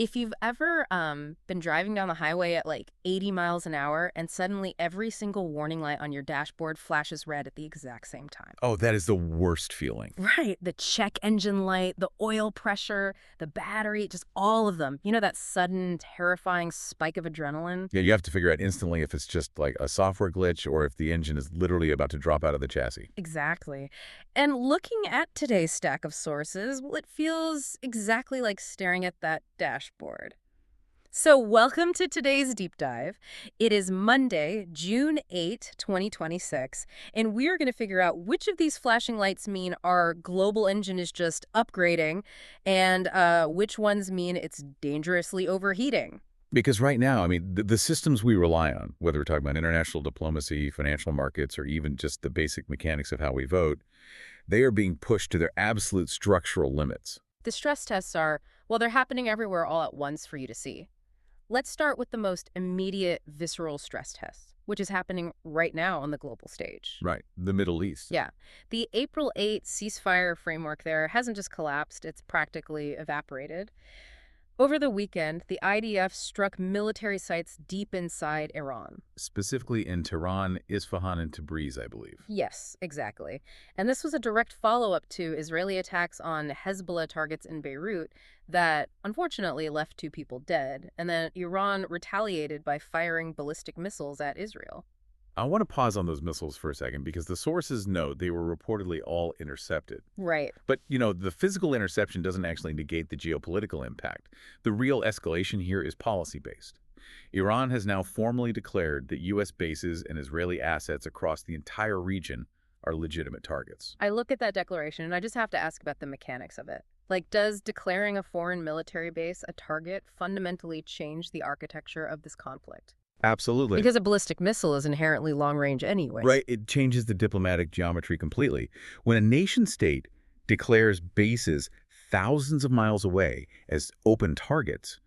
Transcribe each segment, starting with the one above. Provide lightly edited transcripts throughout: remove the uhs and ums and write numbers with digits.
If you've ever been driving down the highway at like 80 miles an hour and suddenly every single warning light on your dashboard flashes red at the exact same time. Oh, that is the worst feeling. Right. The check engine light, the oil pressure, the battery, just all of them. You know, that sudden, terrifying spike of adrenaline? Yeah, you have to figure out instantly if it's just like a software glitch or if the engine is literally about to drop out of the chassis. Exactly. And looking at today's stack of sources, well, it feels exactly like staring at that dashboard. So welcome to today's deep dive. It is Monday, June 8, 2026, and we're going to figure out which of these flashing lights mean our global engine is just upgrading and which ones mean it's dangerously overheating. Because right now, I mean, the systems we rely on, whether we're talking about international diplomacy, financial markets, or even just the basic mechanics of how we vote, they are being pushed to their absolute structural limits. The stress tests are, well, they're happening everywhere all at once for you to see. Let's start with the most immediate visceral stress test, which is happening right now on the global stage. Right, the Middle East. Yeah. The April 8 ceasefire framework there hasn't just collapsed, it's practically evaporated. Over the weekend, the IDF struck military sites deep inside Iran. Specifically in Tehran, Isfahan, and Tabriz, I believe. Yes, exactly. And this was a direct follow-up to Israeli attacks on Hezbollah targets in Beirut that unfortunately left 2 people dead, and then Iran retaliated by firing ballistic missiles at Israel. I want to pause on those missiles for a second because the sources note they were reportedly all intercepted. Right. But, the physical interception doesn't actually negate the geopolitical impact. The real escalation here is policy-based. Iran has now formally declared that U.S. bases and Israeli assets across the entire region are legitimate targets. I look at that declaration and I just have to ask about the mechanics of it. Like, does declaring a foreign military base a target fundamentally change the architecture of this conflict? Absolutely. Because a ballistic missile is inherently long-range anyway. Right, it changes the diplomatic geometry completely. When a nation-state declares bases thousands of miles away as open targets,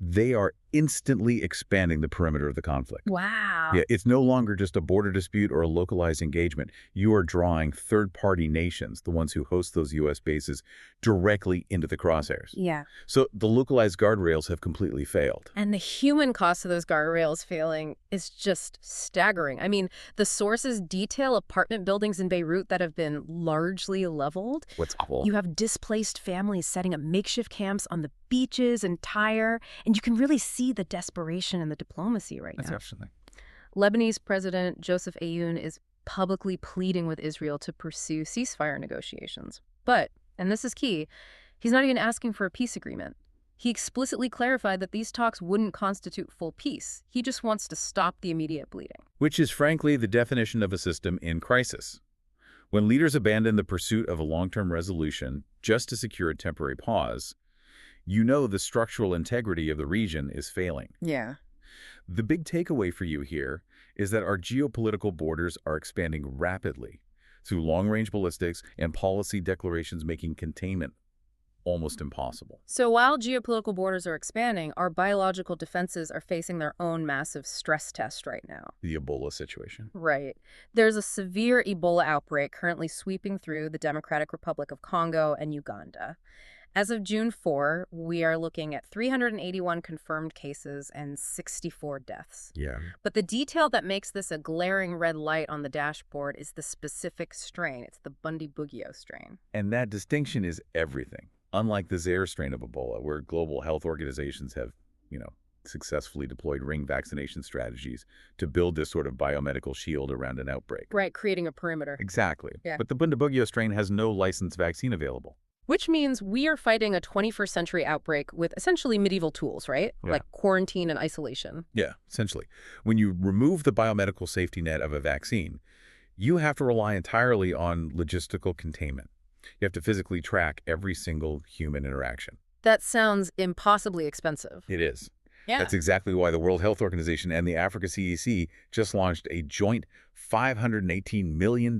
they are instantly expanding the perimeter of the conflict. Wow. Yeah, it's no longer just a border dispute or a localized engagement. You are drawing third-party nations, the ones who host those U.S. bases, directly into the crosshairs. Yeah. So the localized guardrails have completely failed. And the human cost of those guardrails failing is just staggering. I mean, the sources detail apartment buildings in Beirut that have been largely leveled. What's awful? You have displaced families setting up makeshift camps on the beaches and Tyre, and you can really see the desperation and the diplomacy right That's now. interesting. Lebanese President Joseph Aoun is publicly pleading with Israel to pursue ceasefire negotiations. But, and this is key, he's not even asking for a peace agreement. He explicitly clarified that these talks wouldn't constitute full peace. He just wants to stop the immediate bleeding. Which is frankly the definition of a system in crisis. When leaders abandon the pursuit of a long-term resolution just to secure a temporary pause, you know the structural integrity of the region is failing. Yeah. The big takeaway for you here is that our geopolitical borders are expanding rapidly through long-range ballistics and policy declarations making containment almost impossible. So while geopolitical borders are expanding, our biological defenses are facing their own massive stress test right now. The Ebola situation. Right. There's a severe Ebola outbreak currently sweeping through the Democratic Republic of Congo and Uganda. As of June 4, we are looking at 381 confirmed cases and 64 deaths. Yeah. But the detail that makes this a glaring red light on the dashboard is the specific strain. It's the Bundibugyo strain. And that distinction is everything. Unlike the Zaire strain of Ebola, where global health organizations have, successfully deployed ring vaccination strategies to build this sort of biomedical shield around an outbreak. Right, creating a perimeter. Exactly. Yeah. But the Bundibugyo strain has no licensed vaccine available. Which means we are fighting a 21st century outbreak with essentially medieval tools, right? Yeah. Like quarantine and isolation. Yeah, essentially. When you remove the biomedical safety net of a vaccine, you have to rely entirely on logistical containment. You have to physically track every single human interaction. That sounds impossibly expensive. It is. Yeah. That's exactly why the World Health Organization and the Africa CDC just launched a joint $518 million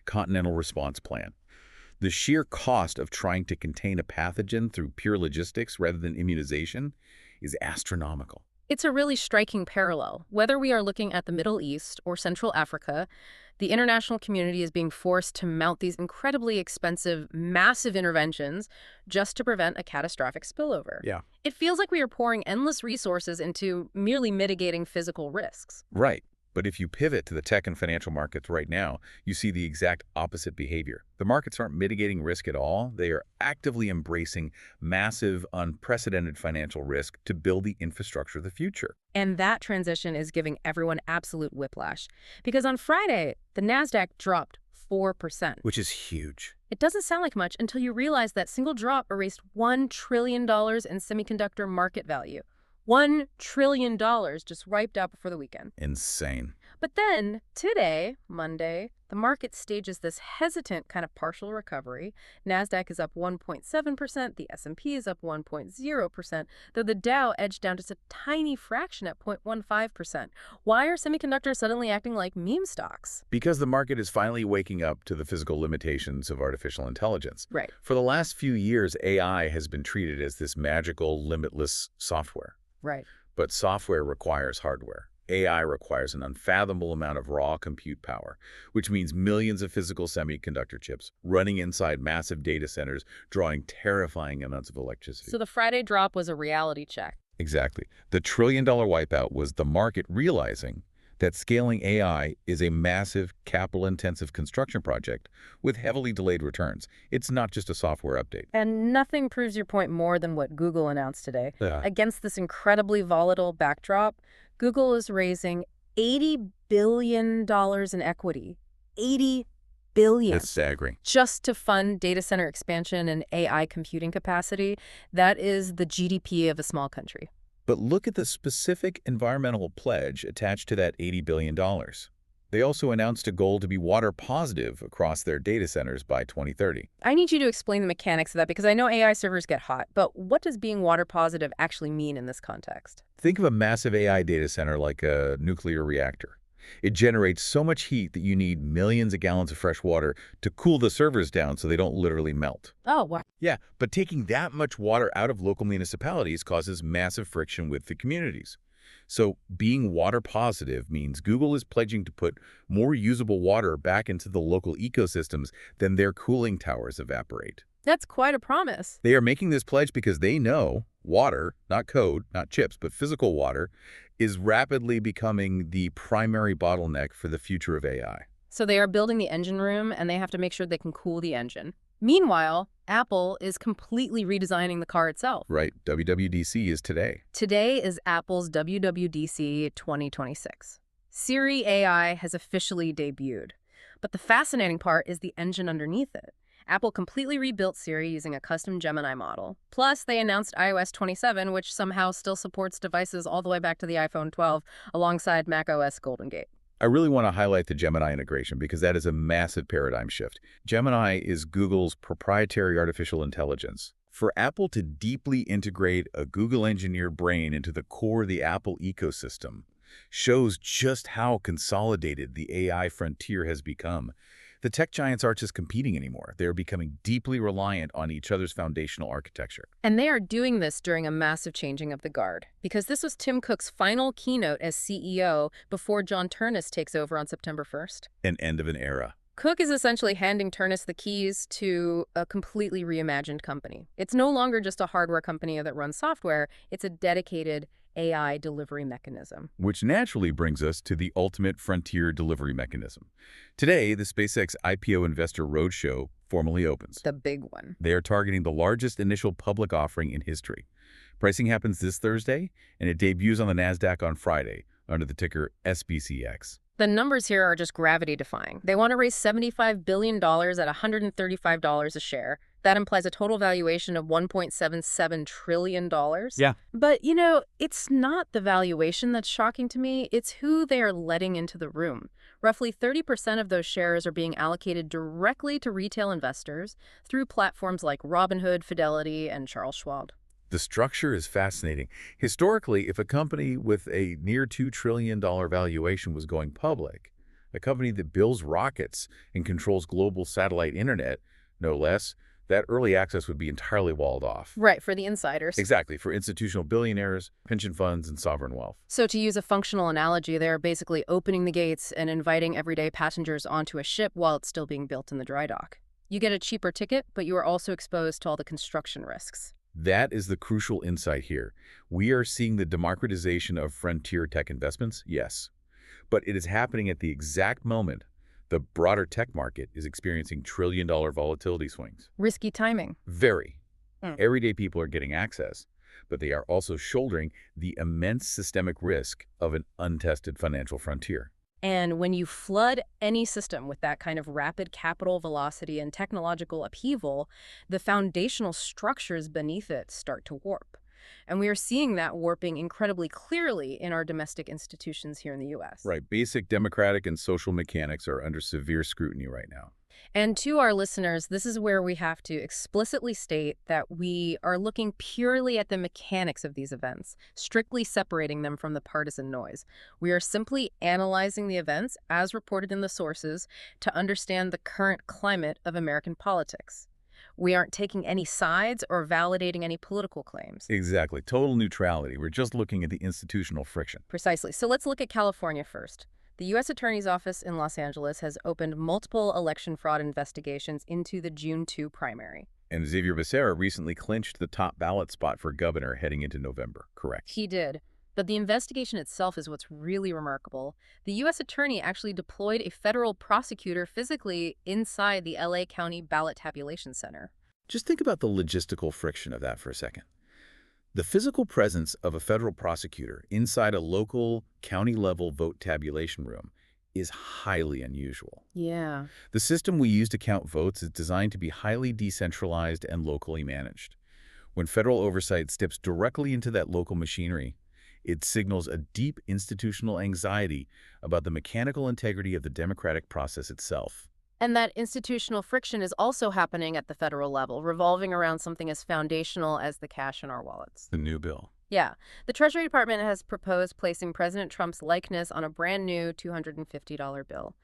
continental response plan. The sheer cost of trying to contain a pathogen through pure logistics rather than immunization is astronomical. It's a really striking parallel. Whether we are looking at the Middle East or Central Africa, The international community is being forced to mount these incredibly expensive, massive interventions just to prevent a catastrophic spillover. Yeah. It feels like we are pouring endless resources into merely mitigating physical risks. Right. But if you pivot to the tech and financial markets right now, you see the exact opposite behavior. The markets aren't mitigating risk at all. They are actively embracing massive, unprecedented financial risk to build the infrastructure of the future. And that transition is giving everyone absolute whiplash. Because on Friday, the NASDAQ dropped 4%. Which is huge. It doesn't sound like much until you realize that single drop erased $1 trillion in semiconductor market value. $1 trillion just wiped out before the weekend. Insane. But then, today, Monday, the market stages this hesitant kind of partial recovery. NASDAQ is up 1.7%, the S&P is up 1.0%, though the Dow edged down just a tiny fraction at 0.15%. Why are semiconductors suddenly acting like meme stocks? Because the market is finally waking up to the physical limitations of artificial intelligence. Right. For the last few years, AI has been treated as this magical, limitless software. Right. But software requires hardware. AI requires an unfathomable amount of raw compute power, which means millions of physical semiconductor chips running inside massive data centers, drawing terrifying amounts of electricity. So the Friday drop was a reality check. Exactly. The trillion-dollar wipeout was the market realizing that scaling AI is a massive, capital-intensive construction project with heavily delayed returns. It's not just a software update. And nothing proves your point more than what Google announced today. Yeah. Against this incredibly volatile backdrop, Google is raising $80 billion in equity. $80 billion. It's staggering. Just to fund data center expansion and AI computing capacity. That is the GDP of a small country. But look at the specific environmental pledge attached to that $80 billion. They also announced a goal to be water positive across their data centers by 2030. I need you to explain the mechanics of that because I know AI servers get hot, but what does being water positive actually mean in this context? Think of a massive AI data center like a nuclear reactor. It generates so much heat that you need millions of gallons of fresh water to cool the servers down so they don't literally melt. Oh, wow. Yeah, but taking that much water out of local municipalities causes massive friction with the communities. So being water positive means Google is pledging to put more usable water back into the local ecosystems than their cooling towers evaporate. That's quite a promise. They are making this pledge because they know water, not code, not chips, but physical water, is rapidly becoming the primary bottleneck for the future of AI. So they are building the engine room, and they have to make sure they can cool the engine. Meanwhile, Apple is completely redesigning the car itself. Right. WWDC is today. Today is Apple's WWDC 2026. Siri AI has officially debuted. But the fascinating part is the engine underneath it. Apple completely rebuilt Siri using a custom Gemini model. Plus, they announced iOS 27, which somehow still supports devices all the way back to the iPhone 12 alongside macOS Golden Gate. I really want to highlight the Gemini integration because that is a massive paradigm shift. Gemini is Google's proprietary artificial intelligence. For Apple to deeply integrate a Google-engineered brain into the core of the Apple ecosystem shows just how consolidated the AI frontier has become. The tech giants aren't just competing anymore. They are becoming deeply reliant on each other's foundational architecture. And they are doing this during a massive changing of the guard, because this was Tim Cook's final keynote as CEO before John Ternus takes over on September 1st. An end of an era. Cook is essentially handing Ternus the keys to a completely reimagined company. It's no longer just a hardware company that runs software. It's a dedicated AI delivery mechanism. Which naturally brings us to the ultimate frontier delivery mechanism. Today, the SpaceX IPO Investor Roadshow formally opens. The big one. They are targeting the largest initial public offering in history. Pricing happens this Thursday, and it debuts on the NASDAQ on Friday under the ticker SBCX. The numbers here are just gravity-defying. They want to raise $75 billion at $135 a share. That implies a total valuation of $1.77 trillion. Yeah. But, you know, it's not the valuation that's shocking to me. It's who they are letting into the room. Roughly 30% of those shares are being allocated directly to retail investors through platforms like Robinhood, Fidelity, and Charles Schwab. The structure is fascinating. Historically, if a company with a near $2 trillion valuation was going public, a company that builds rockets and controls global satellite internet, no less, That early access would be entirely walled off. Right, for the insiders. Exactly, for institutional billionaires, pension funds, and sovereign wealth. So to use a functional analogy, they're basically opening the gates and inviting everyday passengers onto a ship while it's still being built in the dry dock. You get a cheaper ticket, but you are also exposed to all the construction risks. That is the crucial insight here. We are seeing the democratization of frontier tech investments, yes. But it is happening at the exact moment the broader tech market is experiencing trillion-dollar volatility swings. Risky timing. Very. Mm. Everyday people are getting access, but they are also shouldering the immense systemic risk of an untested financial frontier. And when you flood any system with that kind of rapid capital velocity and technological upheaval, the foundational structures beneath it start to warp. And we are seeing that warping incredibly clearly in our domestic institutions here in the U.S. Right. Basic democratic and social mechanics are under severe scrutiny right now. And to our listeners, this is where we have to explicitly state that we are looking purely at the mechanics of these events, strictly separating them from the partisan noise. We are simply analyzing the events as reported in the sources to understand the current climate of American politics. We aren't taking any sides or validating any political claims. Exactly. Total neutrality. We're just looking at the institutional friction. Precisely. So let's look at California first. The U.S. Attorney's Office in Los Angeles has opened multiple election fraud investigations into the June 2 primary. And Xavier Becerra recently clinched the top ballot spot for governor heading into November, correct? He did. But the investigation itself is what's really remarkable. The U.S. Attorney actually deployed a federal prosecutor physically inside the L.A. County Ballot Tabulation Center. Just think about the logistical friction of that for a second. The physical presence of a federal prosecutor inside a local county-level vote tabulation room is highly unusual. Yeah. The system we use to count votes is designed to be highly decentralized and locally managed. When federal oversight steps directly into that local machinery, it signals a deep institutional anxiety about the mechanical integrity of the democratic process itself. And that institutional friction is also happening at the federal level, revolving around something as foundational as the cash in our wallets. The new bill. Yeah. The Treasury Department has proposed placing President Trump's likeness on a brand new $250 bill.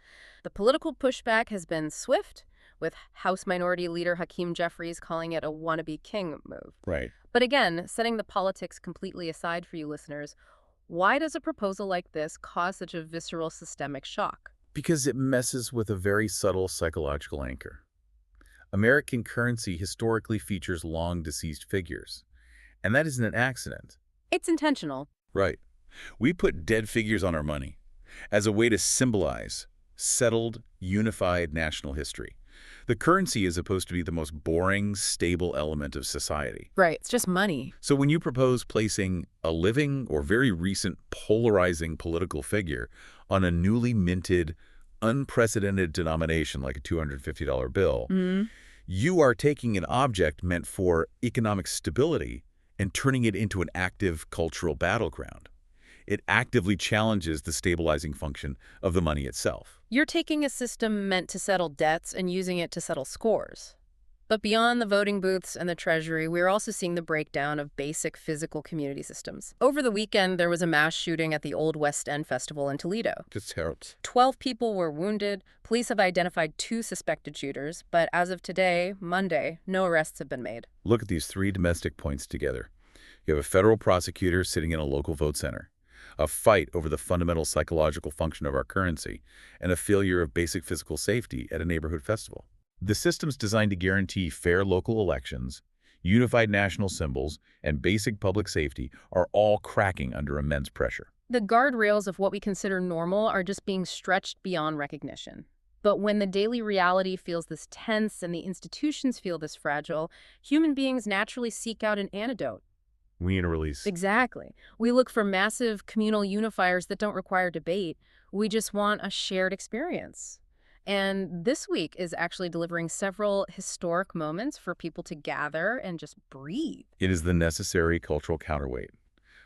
The political pushback has been swift, with House Minority Leader Hakeem Jeffries calling it a wannabe king move. Right. But again, setting the politics completely aside for you listeners, why does a proposal like this cause such a visceral systemic shock? Because it messes with a very subtle psychological anchor. American currency historically features long-deceased figures, and that isn't an accident. It's intentional. Right. We put dead figures on our money as a way to symbolize settled, unified national history. The currency is supposed to be the most boring, stable element of society. Right, it's just money. So when you propose placing a living or very recent polarizing political figure on a newly minted, unprecedented denomination like a $250 bill, you are taking an object meant for economic stability and turning it into an active cultural battleground. It actively challenges the stabilizing function of the money itself. You're taking a system meant to settle debts and using it to settle scores. But beyond the voting booths and the Treasury, we're also seeing the breakdown of basic physical community systems. Over the weekend, there was a mass shooting at the Old West End Festival in Toledo. Just terrible. 12 people were wounded. Police have identified 2 suspected shooters, but as of today, Monday, no arrests have been made. Look at these 3 domestic points together. You have a federal prosecutor sitting in a local vote center, a fight over the fundamental psychological function of our currency, and a failure of basic physical safety at a neighborhood festival. The systems designed to guarantee fair local elections, unified national symbols, and basic public safety are all cracking under immense pressure. The guardrails of what we consider normal are just being stretched beyond recognition. But when the daily reality feels this tense and the institutions feel this fragile, human beings naturally seek out an antidote. We need a release. Exactly. We look for massive communal unifiers that don't require debate. We just want a shared experience. And this week is actually delivering several historic moments for people to gather and just breathe. It is the necessary cultural counterweight.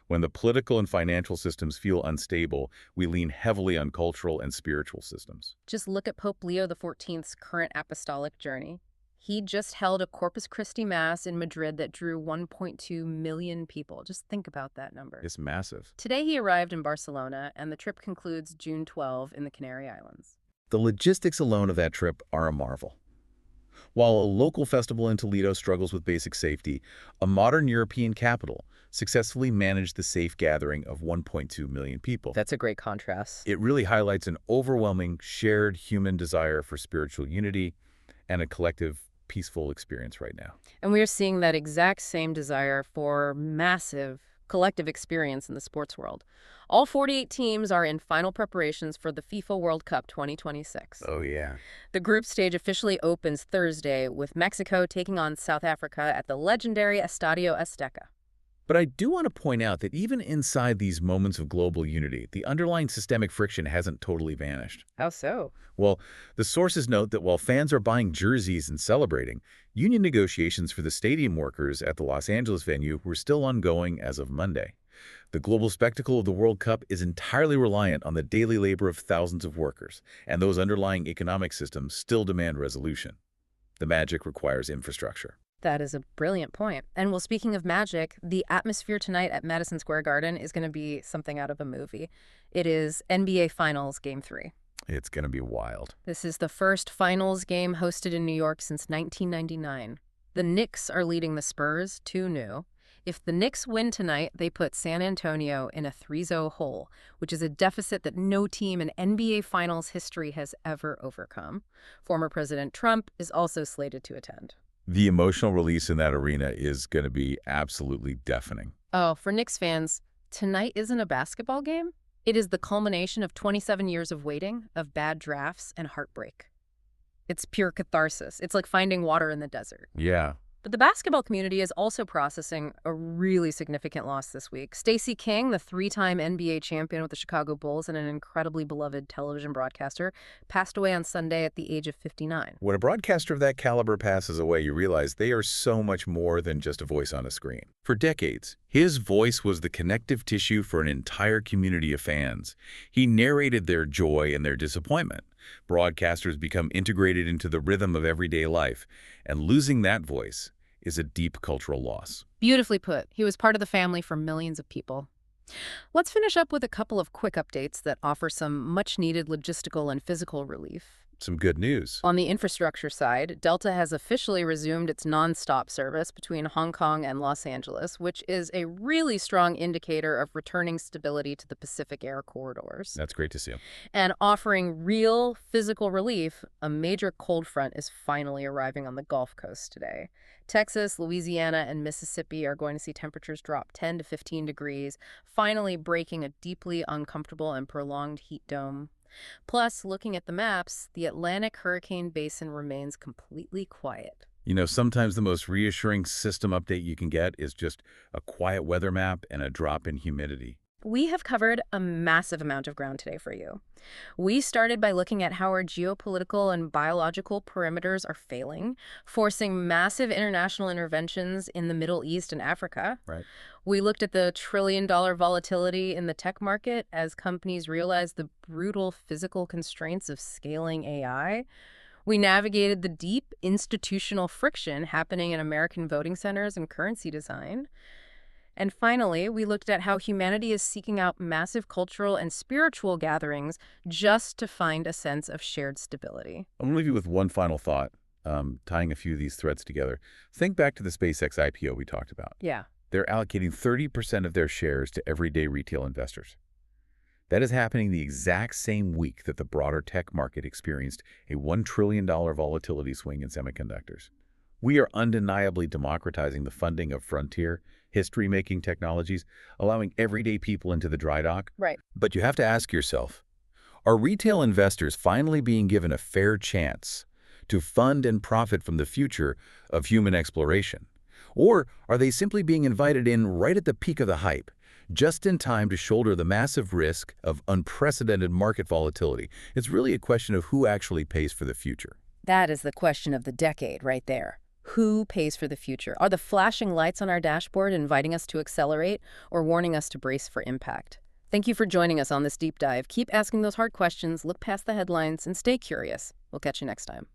When the political and financial systems feel unstable, we lean heavily on cultural and spiritual systems. Just look at Pope Leo XIV's current apostolic journey. He just held a Corpus Christi Mass in Madrid that drew 1.2 million people. Just think about that number. It's massive. Today he arrived in Barcelona, and the trip concludes June 12 in the Canary Islands. The logistics alone of that trip are a marvel. While a local festival in Toledo struggles with basic safety, a modern European capital successfully managed the safe gathering of 1.2 million people. That's a great contrast. It really highlights an overwhelming shared human desire for spiritual unity and a collective, peaceful experience right now. And we are seeing that exact same desire for massive collective experience in the sports world. All 48 teams are in final preparations for the FIFA World Cup 2026. Oh, yeah. The group stage officially opens Thursday, with Mexico taking on South Africa at the legendary Estadio Azteca. But I do want to point out that even inside these moments of global unity, the underlying systemic friction hasn't totally vanished. How so? Well, the sources note that while fans are buying jerseys and celebrating, union negotiations for the stadium workers at the Los Angeles venue were still ongoing as of Monday. The global spectacle of the World Cup is entirely reliant on the daily labor of thousands of workers, and those underlying economic systems still demand resolution. The magic requires infrastructure. That is a brilliant point. And well, speaking of magic, the atmosphere tonight at Madison Square Garden is going to be something out of a movie. It is NBA Finals Game 3. It's going to be wild. This is the first finals game hosted in New York since 1999. The Knicks are leading the Spurs 2-0. If the Knicks win tonight, they put San Antonio in a 3-0 hole, which is a deficit that no team in NBA Finals history has ever overcome. Former President Trump is also slated to attend. The emotional release in that arena is going to be absolutely deafening. Oh, for Knicks fans, tonight isn't a basketball game. It is the culmination of 27 years of waiting, of bad drafts, and heartbreak. It's pure catharsis. It's like finding water in the desert. Yeah. But the basketball community is also processing a really significant loss this week. Stacey King, the three-time NBA champion with the Chicago Bulls and an incredibly beloved television broadcaster, passed away on Sunday at the age of 59. When a broadcaster of that caliber passes away, you realize they are so much more than just a voice on a screen. For decades, his voice was the connective tissue for an entire community of fans. He narrated their joy and their disappointment. Broadcasters become integrated into the rhythm of everyday life, and losing that voice is a deep cultural loss. Beautifully put. He was part of the family for millions of people. Let's finish up with a couple of quick updates that offer some much-needed logistical and physical relief. Some good news. On the infrastructure side, Delta has officially resumed its nonstop service between Hong Kong and Los Angeles, which is a really strong indicator of returning stability to the Pacific air corridors. That's great to see. And offering real physical relief, a major cold front is finally arriving on the Gulf Coast today. Texas, Louisiana, and Mississippi are going to see temperatures drop 10 to 15 degrees, finally breaking a deeply uncomfortable and prolonged heat dome. Plus, looking at the maps, the Atlantic hurricane basin remains completely quiet. You know, sometimes the most reassuring system update you can get is just a quiet weather map and a drop in humidity. We have covered a massive amount of ground today for you. We started by looking at how our geopolitical and biological perimeters are failing, forcing massive international interventions in the Middle East and Africa. Right. We looked at the trillion-dollar volatility in the tech market as companies realized the brutal physical constraints of scaling AI. We navigated the deep institutional friction happening in American voting centers and currency design. And finally, we looked at how humanity is seeking out massive cultural and spiritual gatherings just to find a sense of shared stability. I'm going to leave you with one final thought, tying a few of these threads together. Think back to the SpaceX IPO we talked about. Yeah. They're allocating 30% of their shares to everyday retail investors. That is happening the exact same week that the broader tech market experienced a $1 trillion volatility swing in semiconductors. We are undeniably democratizing the funding of frontier, history-making technologies, allowing everyday people into the dry dock. Right. But you have to ask yourself, are retail investors finally being given a fair chance to fund and profit from the future of human exploration? Or are they simply being invited in right at the peak of the hype, just in time to shoulder the massive risk of unprecedented market volatility? It's really a question of who actually pays for the future. That is the question of the decade right there. Who pays for the future? Are the flashing lights on our dashboard inviting us to accelerate or warning us to brace for impact? Thank you for joining us on this deep dive. Keep asking those hard questions, look past the headlines, and stay curious. We'll catch you next time.